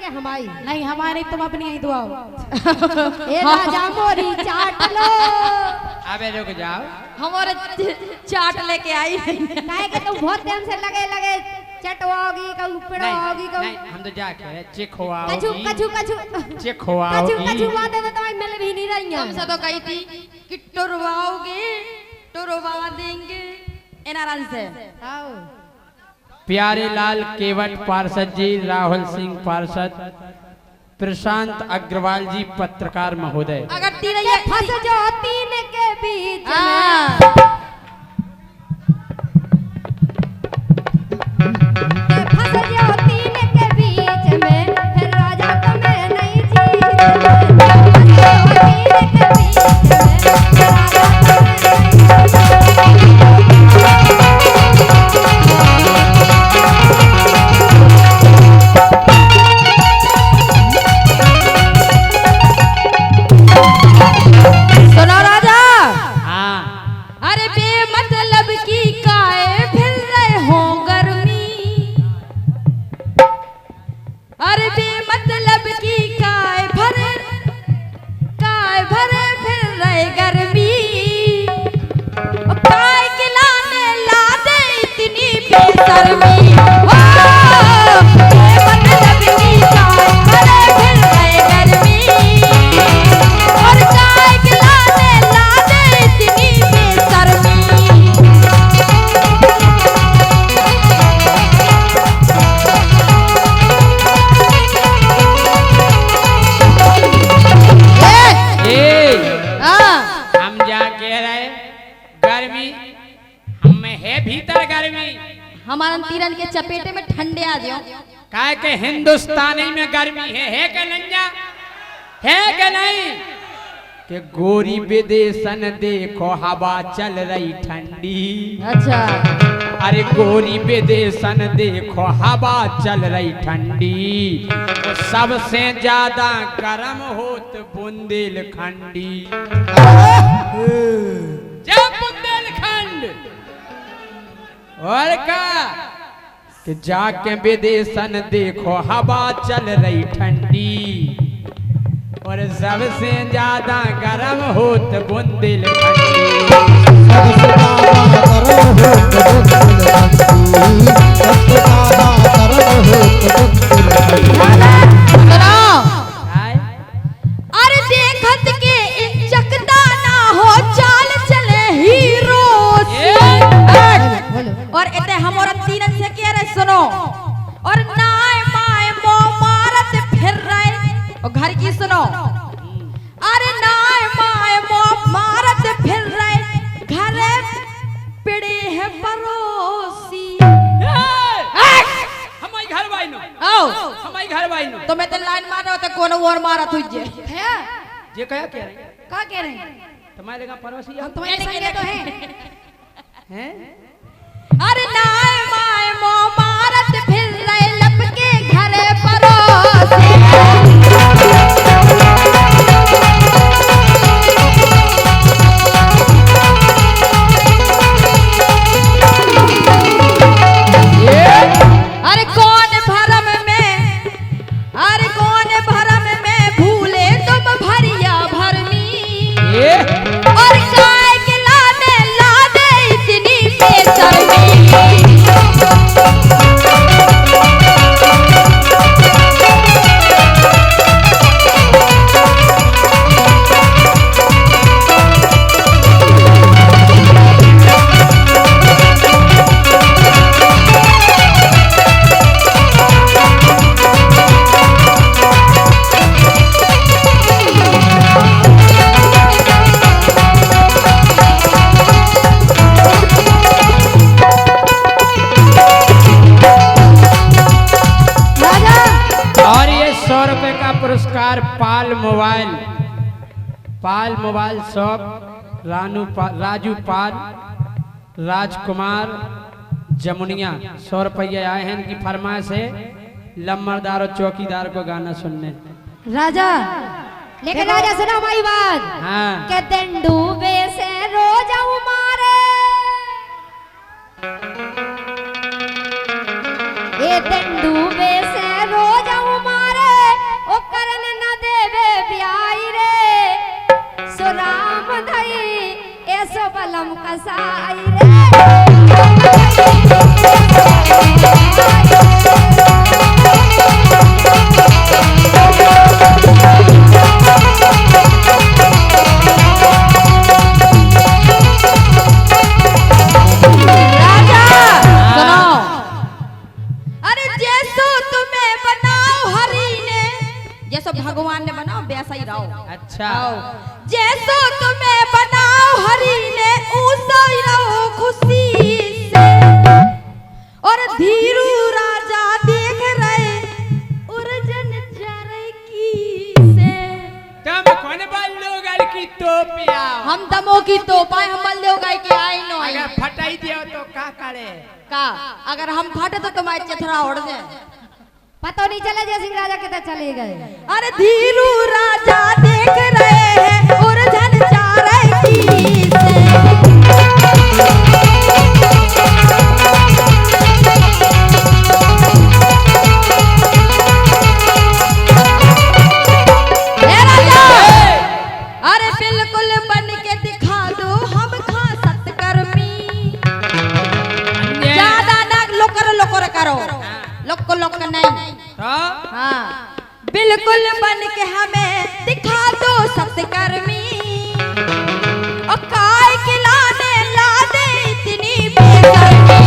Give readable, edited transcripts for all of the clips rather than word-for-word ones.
के हमारी नहीं हमारी तुम अपनी ही दुआओ। ए राजा मोरी चाट लो। अबे रुक जाओ, हमारे चाट लेके आई। काहे के तुम बहुत टाइम से लगे चटवाओगी कहूं पिड़वाओगी कहूं। नहीं हम तो जाके चिक होआओगी। कछु कछु कछु चिक होआओगी। कछु कछु बातें तो तुम्हें मिल भी नहीं रही हैं। तुमसे तो कही थी कि टुरवाओगे, टुरवा देंगे एनारन से। आओ प्यारे लाल केवट पार्षद जी, राहुल सिंह पार्षद, प्रशांत अग्रवाल जी पत्रकार महोदय। अगर तीन फंस जो तीन के बीच में। फंस जो तीन के बीच में फिर राजा तुम्हें नहीं जीत में। फंस जो तीन के बीच में फिर राजा तुम्हें नहीं सुनो राजा। हाँ अरे बेमतलब की काए फिर रहे हो गर्मी। अरे बेमतलब की काए भरे फिर रहे गर्मी। काय खिलाने ला दे इतनी बेशर्मी। ओ, बेमतलब की काए भरे फिर रहे गर्मी। और काय खिलाने ला दे इतनी बेशर्मी। हम जा कह रहे गर्मी हमें है भीतर गर्मी। हमारा तीरन के चपेटे में ठंडे आ जाओ। काहे के हिंदुस्तानी में गर्मी है के नंजा है के नहीं कि गोरी विदेशन देखो हवा चल रही ठंडी। अच्छा अरे गोरी विदेशन देखो हवा चल रही ठंडी। तो सबसे ज्यादा गर्म होत बुंदेलखंडी। जब बुंदेलखंड और का कि जाके विदेशन देखो हवा चल रही ठंडी। और सबसे ज्यादा गर्म होत अरे देखत के चकदा ना हो चाल चले हीरो। और इतने हमारा तीनन से कह रहे सुनो। और नाय माय मो मारत फिर रहे। और घर की सुनो। अरे नाय माय मो मारत फिर रहे। घर पिड़े है पड़ोसी। हमारी घर बाइनो आओ हमारी घर बाइनो तो मैं तो लाइन मार रहा था कौन और मारा तुझे है। ये क्या कह रहे हैं? क्या कह रहे हैं? तुम्हारे लगा पड़ोसी हम तुम्हारे संगे तो हैं। हैं? अरे नाय माय मो मारत फिर रहे लपके घरे परोसे। अरे कौन भरम में भूले तुम भरिया भरमी। और काय के ला दे इतनी बेशर्मी। पुरस्कार पाल मोबाइल शॉप राजू पाल राजकुमार जमुनिया 100 रुपये आए हैं इनकी फरमाइश है लम्बरदार और चौकीदार को गाना सुनने। राजा लेकिन राजा सुना हमारी बात। हाँ के दिन डूबे से रोज मारे ये दिन डूबे से रोज मारे भगवान ने बनाओ वैसा ही रहो। अच्छा जैसो तुम्हें बनाओ हरि ने ऊसो ही रहो खुशी से। और धीरू राजा देख रहे उर्जन चरे की से। तुम कौन बल्लो गाल की तोपिया हम दमो की तोपा हम बल्ले गाय के आई नो आई। अगर फटाई दियो तो का करे का अगर हम फटे तो तुम्हारे चथरा उड़ जाए। पता नहीं चला जय सिंह राजा किधर चले गए। अरे धीरू राजा देख रहे हैं उर्जन चरे की से। अरे बिल्कुल बन के दिखा दो हम खा सत्कर्मी। ज्यादा ना लोकर करो लोक नहीं। हाँ बिल्कुल बन के हमें दिखा दो सत्कर्मी। और काय के लाने ला दे इतनी बेशर्मी।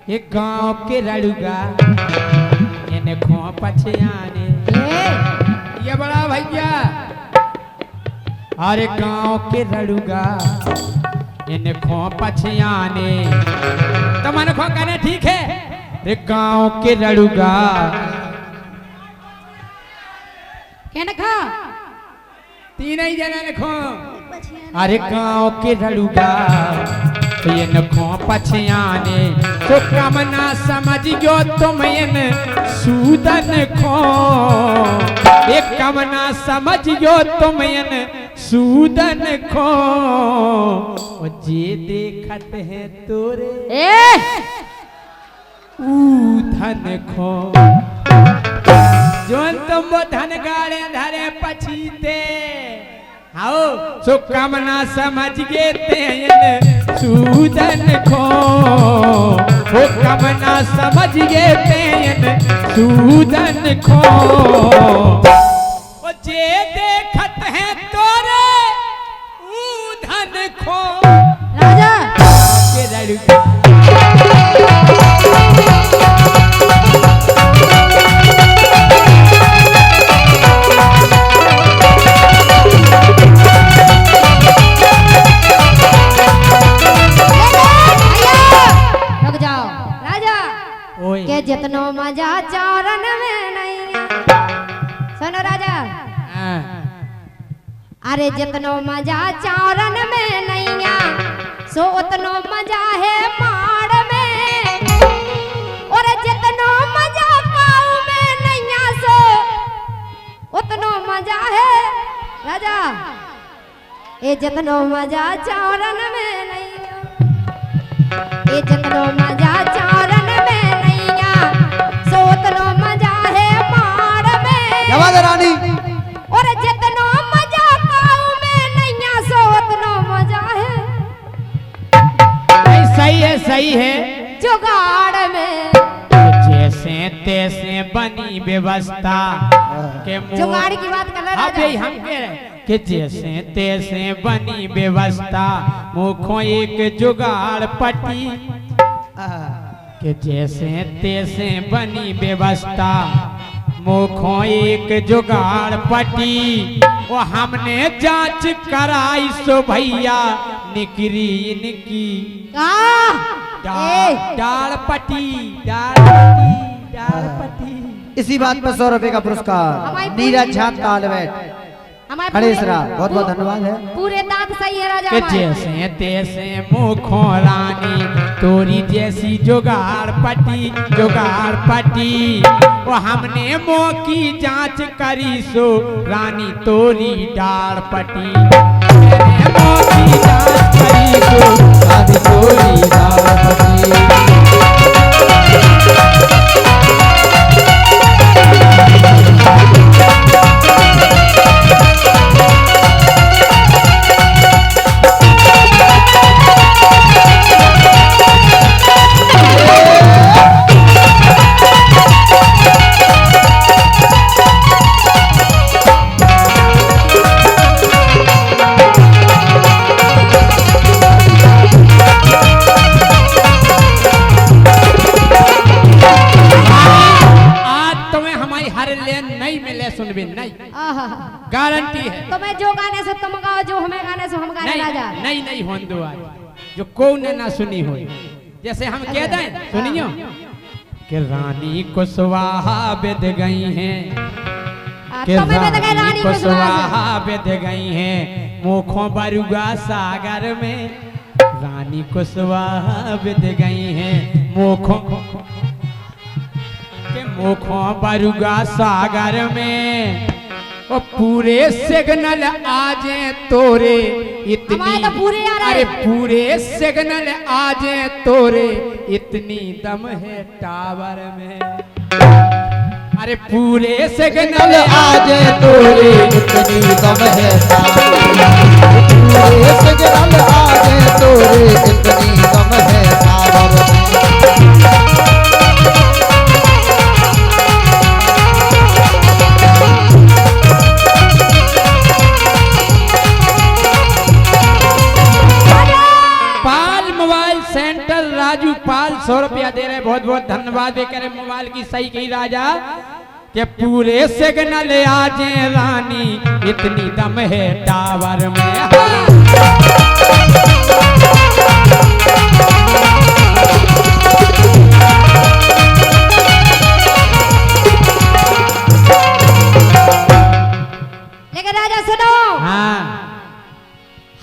एक गांव के लड़ुगा इन्हें खो पछियाने ये बड़ा भैया। अरे गांव के लड़ुगा इन्हें खो पछियाने तो मन खो कहने ठीक है। रे गांव के लड़ुगा कहने खा तीन ही जना ने खो। अरे गांव के लड़ुगा ये नखो पछियाने तो कामना समझ गयो तुम इन सूदन खो। एक कामना समझ गयो तुम इन सूदन खो। जे देखत है तोरे धन खो। जोन तुम वो धन गाड़े धरे पछीते आओ सो कामना समझ गए तेन सूदन खो। वो कामना समझ गए तेन सूदन खो। वो जे देखत है तोरे धन खो। राजा के लड़का के जितनो मजा चारण में नहीं। सुनो राजा अरे जितनो मजा चारण में नहीं सो उतनो मजा है माड़ में। और जितनो मजा काऊ में नहीं सो उतनो मजा है राजा। ये जितनो मजा चारण में नहीं ये जितनो मजा चारण में सो उतनो मजा है माड़ में। रानी और जितनो मजा काऊ में नहीं सो उतनो मजा है। सही है जुगाड़ में जैसे तैसे बनी व्यवस्था के जुगाड़ की बात कर रहा अबे हम कह रहे कि जैसे तैसे बनी व्यवस्था मुखो एक जुगाड़ पटी। कि जैसे तैसे बनी व्यवस्था मुखो एक जुगाड़ पटी। वो हमने जांच कराई सो भैया निकरी इनकी डाल पटी। इसी बात पर 100 रुपए का पुरस्कार नीरज झा तालवेट खड़ेसरा बहुत बहुत धन्यवाद है। पूरे दांत सही है राजा। कि जैसे तैसे मुखो रानी तोरी जैसी जुगाड़ पटी। वो हमने मुँह की जांच करी सो रानी तोरी डाल पटी। मुँह की जांच करी सो रानी तोरी डाल पटी। गारंटी है। तो मैं जो गाने से तुम गाओ, जो हमें गाने से हम गाने राजा। नहीं नहीं होने दो आज, जो कौन ने ना सुनी हो, जैसे हम कह दें सुनियो कि रानी कुशवाहा बिद गई हैं, कि रानी कुशवाहा बिद गई हैं मोखों बरुआ सागर में, रानी कुशवाहा बिद गई हैं मोखों के मोखों बरुआ सागर में, वो पूरे सिग्नल आजे तोरे इतनी, हमारे तो पूरे आ रहे। अरे पूरे सिग्नल आजे तोरे इतनी दम है टावर में, अरे पूरे सिग्नल आजे तोरे इतनी दम है पूरे सिग्नल आजे तोरे इतनी दम है सावर में। पाल मोबाइल सेंटर राजू पाल 100 रुपया दे रहे, बहुत बहुत धन्यवाद। करे मोबाइल की सही कही राजा के पूरे सिग्नल आजे रानी इतनी दम है टावर में। लेकिन राजा सुनो, हाँ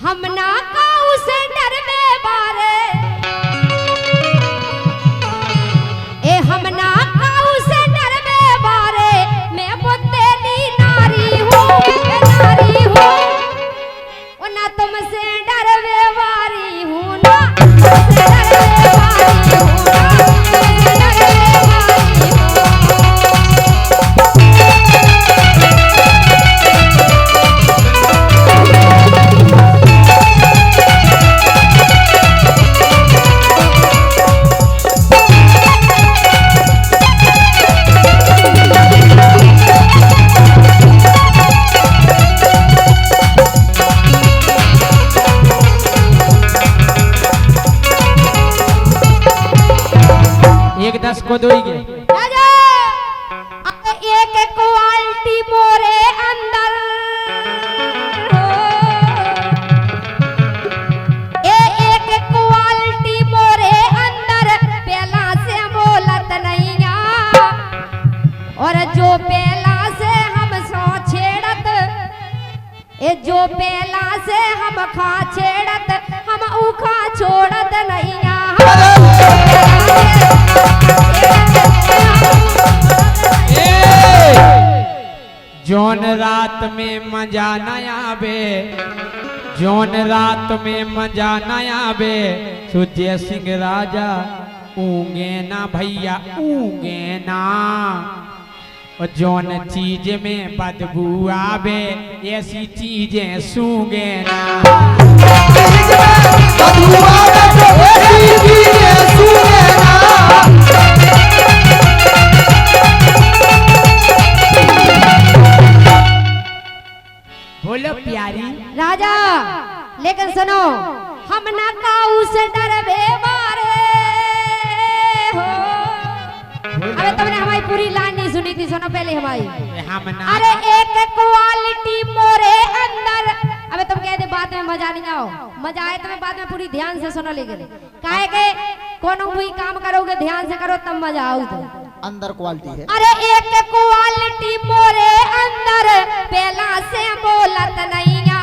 हम ना काऊ से डर में बारे, ए हम ना काऊ से डर में बारे, मैं बुद्देली नारी हूँ, नारी हूँ, और ना तुमसे डर में वारी हूँ, ना तुमसे डर में वारी हूँ, ना तुमसे डर में वारी हूँ। एक 10 को दोगे राजा, अब एक क्वालिटी मोरे अंदर हो, एक क्वालिटी मोरे अंदर पहला से बोलत नहीं आ, और जो पहला से हम सो छेड़त, ए जो पहला से हम खा छेड़त, हम उखा छोड़त नहीं आ। जौन रात में मजा न आवे, जौन रात में मजा न आवे, सुजय सिंह राजा ऊँगे ना भैया ऊँगे ना, और जौन चीज में बदबू आवे ऐसी चीजें सूंगे ना। बोलो प्यारी राजा, लेकिन सुनो, हम ना काऊ से डरबे मारे हो। अबे तुमने हमारी पूरी लाइन नहीं सुनी थी, सुनो पहले हमारी। हम ना, अरे एक क्वालिटी मोरे अंदर, अबे तुम कहते बात में मजा नहीं आओ, मजा आए तुम्हें बात में पूरी ध्यान से सुनो। लेकिन काहे के कोनो भी काम करोगे ध्यान से करो तब मजा आओ। तो अंदर क्वालिटी है। अरे एक क्वालिटी मोरे अंदर पहला से बोलत नहीं आ,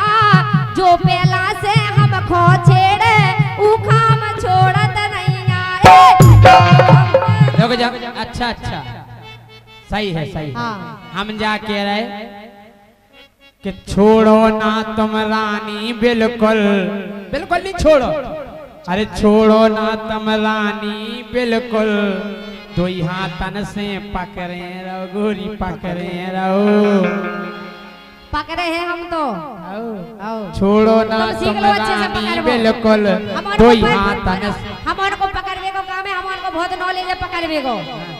जो पहला से हम खो छेड़े ऊ खाम छोड़त नहीं आ। रुक जा, अच्छा अच्छा सही है सही है। हाँ। हम जा कह रहे कि छोड़ो ना तुम रानी बिल्कुल, बिल्कुल नहीं छोड़ो, अरे छोड़ो ना तुम रानी बिल्कुल, दो यहाँ तन से पकड़े रहो गोरी पकड़े रहो, पकड़े हैं हम तो। आओ। छोड़ो ना तुम सीख तुम लो अच्छे से रानी पकड़ो। बिल्कुल, हम दो उनको यहाँ तन से। हम उनको पकड़ने को काम है, हम उनको बहुत नॉलेज है पकड़ने को।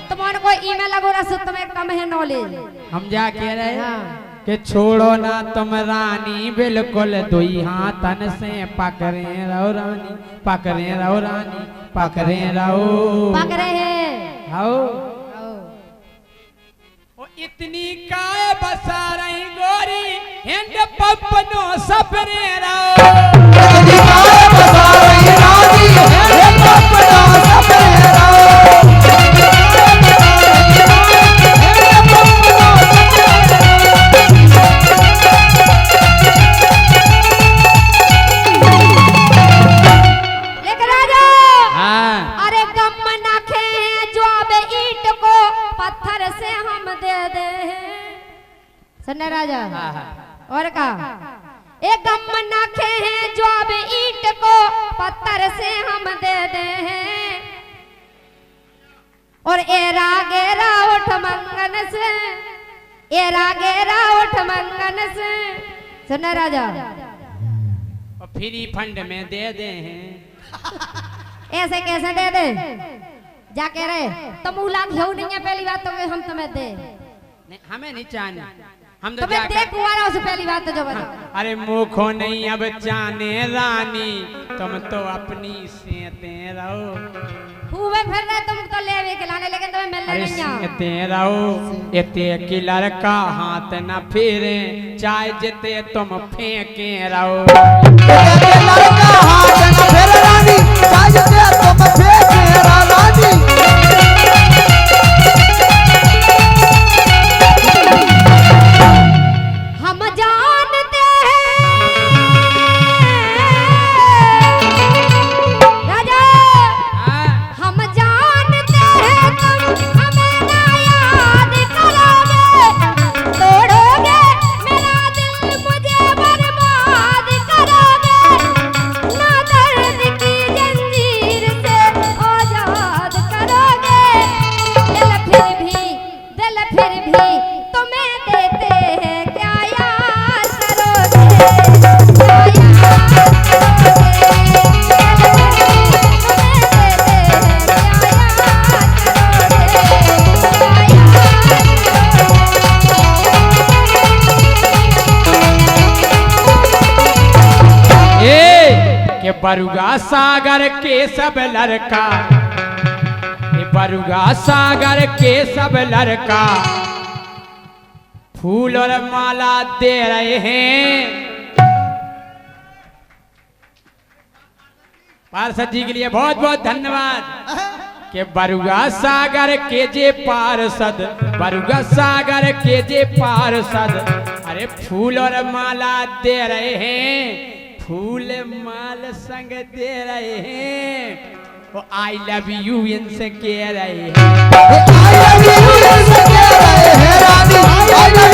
तुम उनको ईमेल लगो रसो तुम्हें कम है नॉलेज। हम जा कह रहे हाँ। कि छोड़ो ना तुम रानी बिल्कुल, दो यहाँ तन से पकड़े रहो रानी पकड़े रहो रानी पकड़े रहो। पकड़े हैं। आओ आओ। इतनी काय बसा रही गोरी अपनो सपने रहो अधिकार बसाई रानी एक अपना सपने रहो लेक राजा हाँ अरे गम नाखे जो अब ईंट को पत्थर से हम दे दे सुनने राजा हाँ हाँ और का एक गम नाखे हैं जो अब ईंट को पत्थर से हम दे दे हैं और एरा गेरा उठ मंगन से एरा गेरा उठ मंगन से सुनने राजा और फ्री फंड में दे दे हैं ऐसे कैसे दे दे जाके रहे तुम उलाग हो नहीं है पहली बात तो कि हम तुम्हें दे नहीं, हमें नहीं चाहना हम तो तुम्हें जाकर देख हुआ उसे पहली बात तो जो बता अरे मुखो नहीं अब जाने रानी तुम तो अपनी सेते रहो हुए फिर रहे तुम तो ले के लाने लेकिन तुम्हें मिलने अरे नहीं आ सेते रहो इते की लड़का हाथ न फेरे चाहे जिते तुम फेंके रहो लड़का हाथ न फेर रानी चाहते तुम फेंके रानी हम जानते हैं राजा हाँ, हम जानते हैं तुम हमें ना याद करोगे तोड़ोगे मेरा दिल मुझे बर्बाद करोगे ना दर्द की जंजीर से आजाद करोगे दिल फिर भी तुम्हें देते हैं क्या याद करोगे क्या याद के बरुगा सागर के सब लड़का ये बरुगा सागर के सब लड़का फूल और माला दे रहे हैं पार्षद जी के लिए बहुत बहुत धन्यवाद के बरुगा सागर के जे पार्षद बरुगा सागर के जे पार्षद अरे फूल और माला दे रहे हैं फूल माल संग दे रहे हैं वो आई लव यू इनसे कह रहे हैं I love you,